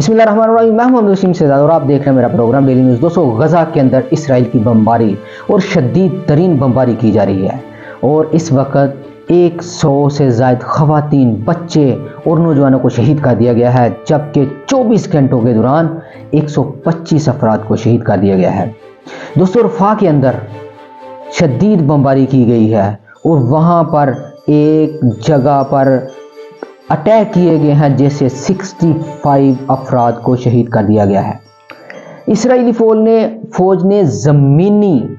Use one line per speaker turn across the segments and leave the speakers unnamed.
बिस्मिल्लाहिर्रहमानिर्रहीम। मैं मोहम्मद वसीम से और आप देख रहे हैं मेरा प्रोग्राम डेली न्यूज़। दोस्तों, गज़ा के अंदर इसराइल की बमबारी और शदीद तरीन बमबारी की जा रही है और इस वक्त 100 से ज़ायद ख़वातीन, बच्चे और नौजवानों को शहीद कर दिया गया है, जबकि 24 घंटों के दौरान 125 अफराद को शहीद कर दिया गया है। दोस्तों, रफ़ा के अंदर शदीद बमबारी की गई है और वहाँ पर एक जगह पर अटैक किए गए हैं, जैसे 65 अफराद को शहीद कर दिया गया है। इसराइली फौज ने ज़मीनी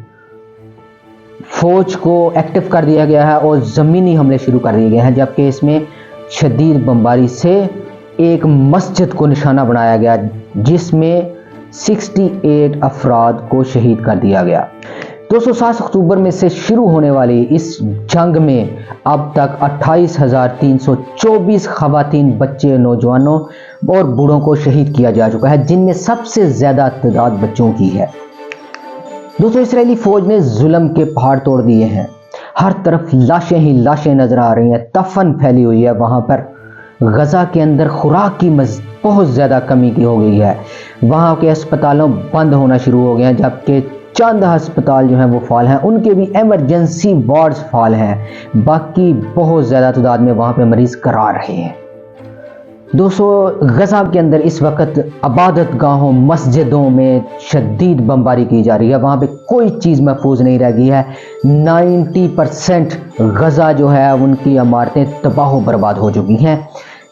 फौज को एक्टिव कर दिया गया है और ज़मीनी हमले शुरू कर दिए गए हैं, जबकि इसमें शदीद बमबारी से एक मस्जिद को निशाना बनाया गया, जिसमें 68 अफराद को शहीद कर दिया गया। 7 अक्टूबर में से शुरू होने वाली इस जंग में अब तक 28,324 ख़वातीन, बच्चे, नौजवानों और बूढ़ों को शहीद किया जा चुका है, जिनमें सबसे ज़्यादा तादाद बच्चों की है। दोस्तों, इसराइली फ़ौज ने जुल्म के पहाड़ तोड़ दिए हैं। हर तरफ लाशें ही लाशें नज़र आ रही हैं, तफन फैली हुई है। वहाँ पर गज़ा के अंदर खुराक की बहुत ज़्यादा कमी की हो गई है। वहाँ के अस्पतालों बंद होना शुरू हो गए हैं, जबकि चंद अस्पताल जो हैं वो फाल हैं, उनके भी एमरजेंसी वार्ड्स फाल हैं। बाकी बहुत ज़्यादा तादाद में वहाँ पे मरीज़ करा रहे हैं। दोस्तों, गज़ा के अंदर इस वक्त इबादत गाहों, मस्जिदों में शदीद बमबारी की जा रही है। वहाँ पे कोई चीज़ महफूज नहीं रह गई है। 90% गज़ा जो है उनकी इमारतें तबाह बर्बाद हो चुकी हैं,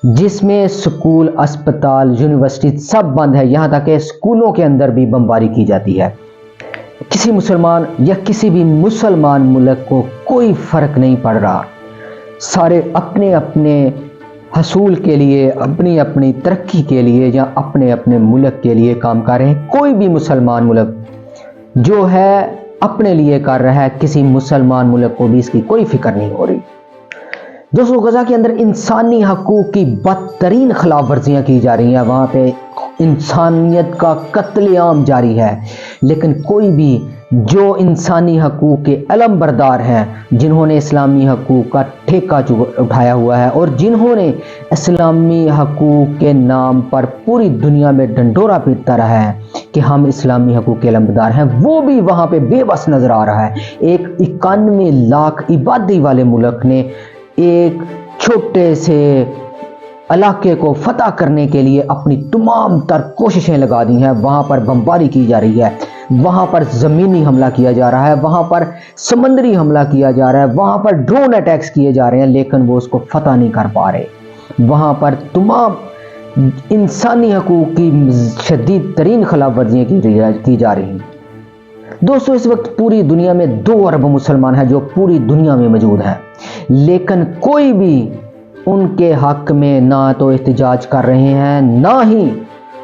जिसमें स्कूल, अस्पताल, यूनिवर्सिटी सब बंद है। यहाँ तक कि स्कूलों के अंदर भी बमबारी की जाती है। किसी मुसलमान या किसी भी मुसलमान मुल्क को कोई फ़र्क नहीं पड़ रहा। सारे अपने अपने हसूल के लिए, अपनी अपनी तरक्की के लिए या अपने अपने मुल्क के लिए काम कर रहे हैं। कोई भी मुसलमान मुल्क जो है अपने लिए कर रहा है, किसी मुसलमान मुल्क को भी इसकी कोई फिक्र नहीं हो रही। दोस्तों, गज़ा के अंदर इंसानी हकूक़ की बदतरीन खिलाफ वर्जियाँ की जा रही हैं। वहाँ पे इंसानियत का कत्लेआम जारी है, लेकिन कोई भी जो इंसानी हकूक़ के अलम बरदार हैं, जिन्होंने इस्लामी हकूक़ का ठेका उठाया हुआ है और जिन्होंने इस्लामी हकूक़ के नाम पर पूरी दुनिया में डंडोरा पीटता रहा है कि हम इस्लामी हकूक़ के अलमबरदार हैं, वो भी वहाँ पे बेबस नज़र आ रहा है। एक 91 लाख आबादी वाले मुल्क ने एक छोटे से इलाके को फतह करने के लिए अपनी तमाम तर कोशिशें लगा दी हैं। वहाँ पर बमबारी की जा रही है, वहाँ पर ज़मीनी हमला किया जा रहा है, वहाँ पर समंदरी हमला किया जा रहा है, वहाँ पर ड्रोन अटैक्स किए जा रहे हैं, लेकिन वो उसको फतह नहीं कर पा रहे। वहाँ पर तमाम इंसानी हकूक़ की शदीद तरीन खिलाफ वर्जियाँ की जा रही हैं। दोस्तों, इस वक्त पूरी दुनिया में 2 अरब मुसलमान हैं जो पूरी दुनिया में मौजूद हैं, लेकिन कोई भी उनके हक में ना तो एहतजाज कर रहे हैं, ना ही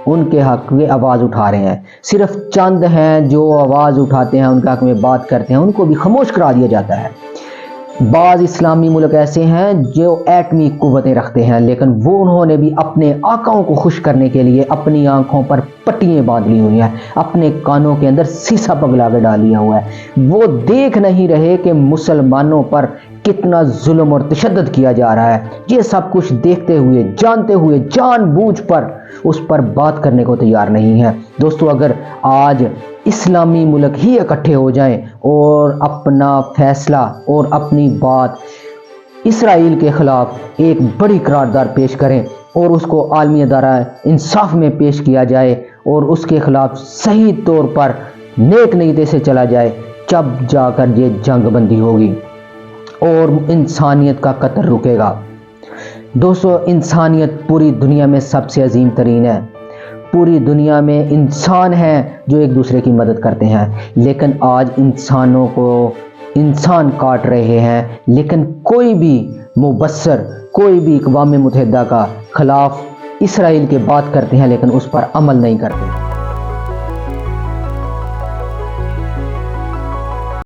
उनके हक में आवाज़ उठा रहे हैं। सिर्फ चंद हैं जो आवाज़ उठाते हैं, उनके हक में बात करते हैं, उनको भी खामोश करा दिया जाता है। बाज़ इस्लामी मुल्क ऐसे हैं जो एटमी कुव्वतें रखते हैं, लेकिन वो उन्होंने भी अपने आकाओं को खुश करने के लिए अपनी आंखों पर पट्टियाँ बांध ली हुई हैं, अपने कानों के अंदर सीसा पगला कर डाल लिया हुआ है। वो देख नहीं रहे कि मुसलमानों पर कितना जुल्म और तशद्दुद किया जा रहा है। ये सब कुछ देखते हुए, जानते हुए, जानबूझ पर उस पर बात करने को तैयार नहीं है। दोस्तों, अगर आज इस्लामी मुल्क ही इकट्ठे हो जाएं और अपना फैसला और अपनी बात इसराइल के ख़िलाफ़ एक बड़ी करारदाद पेश करें और उसको आलमी अदारा इंसाफ में पेश किया जाए और उसके ख़िलाफ़ सही तौर पर नेक नीयत से चला जाए, जब जाकर ये जंग बंदी होगी और इंसानियत का कत्ल रुकेगा। दोस्तों, इंसानियत पूरी दुनिया में सबसे अजीम तरीन है। पूरी दुनिया में इंसान हैं जो एक दूसरे की मदद करते हैं, लेकिन आज इंसानों को इंसान काट रहे हैं। लेकिन कोई भी मुबस्सर, कोई भी अक़वाम मुत्तहिदा का खिलाफ इसराइल के बात करते हैं, लेकिन उस पर अमल नहीं करते।